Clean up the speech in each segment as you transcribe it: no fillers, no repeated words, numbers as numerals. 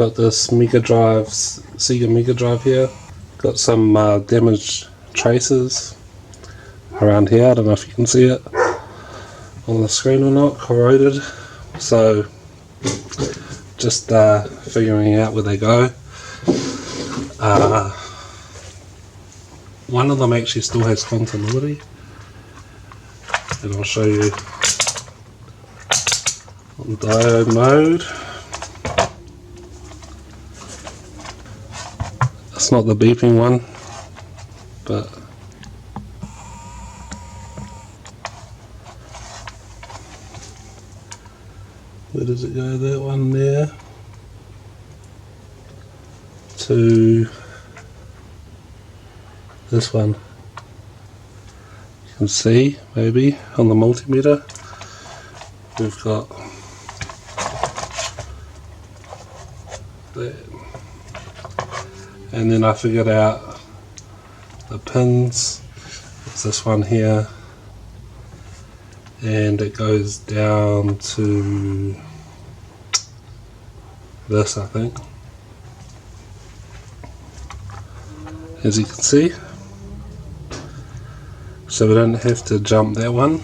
got this Mega Drive, Sega Mega Drive here. Got some damaged traces around here. I don't know if you can see it on the screen or not. Corroded. So just figuring out where they go. One of them actually still has continuity, and I'll show you on diode mode. It's not the beeping one, but where does it go? That one there to this one. You can see maybe on the multimeter we've got that, and then I figured out the pins. It's this one here, and it goes down to this, I think, as you can see. So we don't have to jump that one.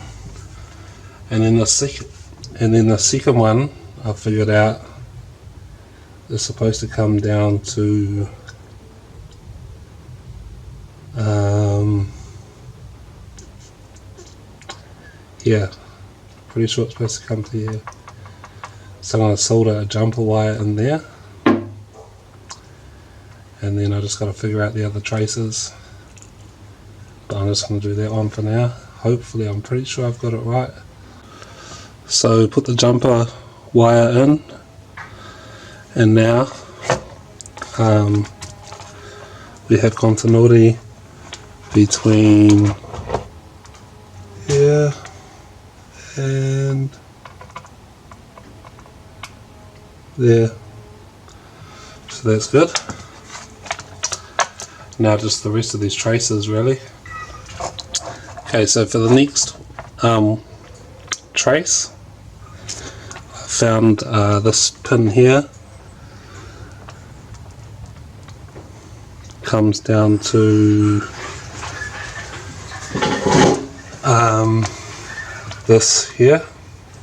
And then the second one I figured out is supposed to come down to here. Pretty sure it's supposed to come to here. So I'm going to solder a jumper wire in there, and then I just got to figure out the other traces. But I'm just going to do that one for now. Hopefully, I'm pretty sure I've got it right. So put the jumper wire in, and now we have continuity between here and there. So that's good. Now just the rest of these traces really. Okay, so for the next trace, I found this pin here. Comes down to this here,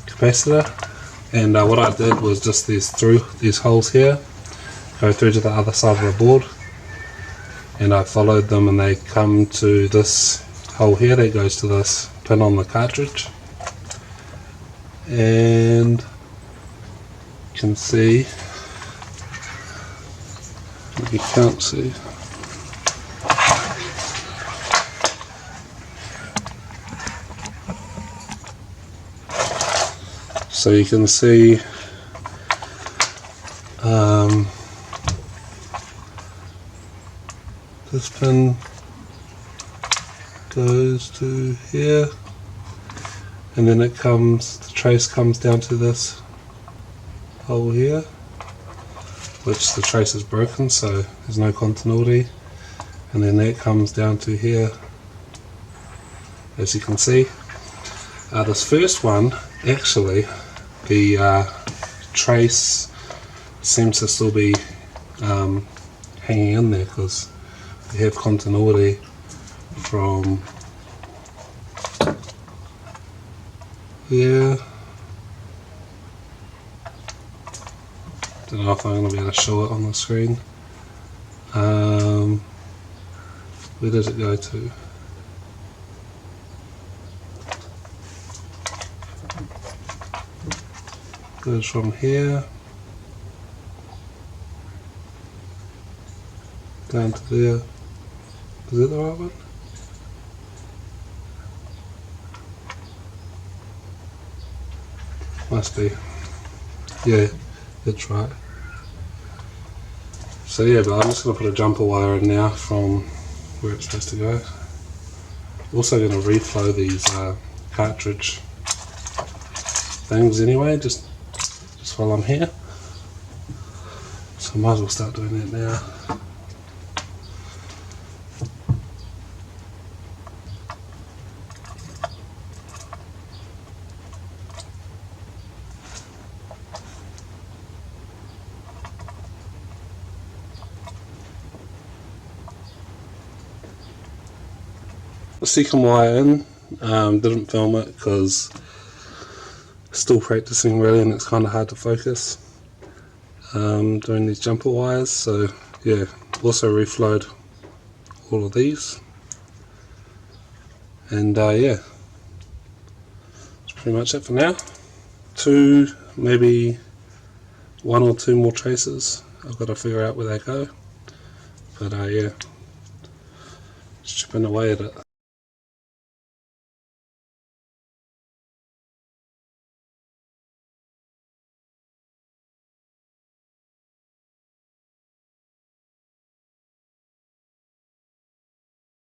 capacitor, and what I did was just these holes here go through to the other side of the board, and I followed them, and they come to this hole here that goes to this pin on the cartridge. And you can see, you can't see, so you can see this pin goes to here, and then it comes, the trace comes down to this hole here, which the trace is broken, so there's no continuity, and then that comes down to here, as you can see. This first one, actually, the trace seems to still be hanging in there, because we have continuity from here. Don't know if I'm going to be able to show it on the screen. Where does it go to? Goes from here down to there. Is it the right one? Must be. Yeah, that's right. So yeah, but I'm just going to put a jumper wire in now from where it's supposed to go. Also going to reflow these cartridge things anyway, just while I'm here. So I might as well start doing that now. second wire in. Didn't film it because still practicing really, and it's kind of hard to focus doing these jumper wires. So yeah, also reflowed all of these, and yeah, that's pretty much it for now. Maybe 1 or 2 more traces. I've got to figure out where they go, but yeah, just chipping away at it.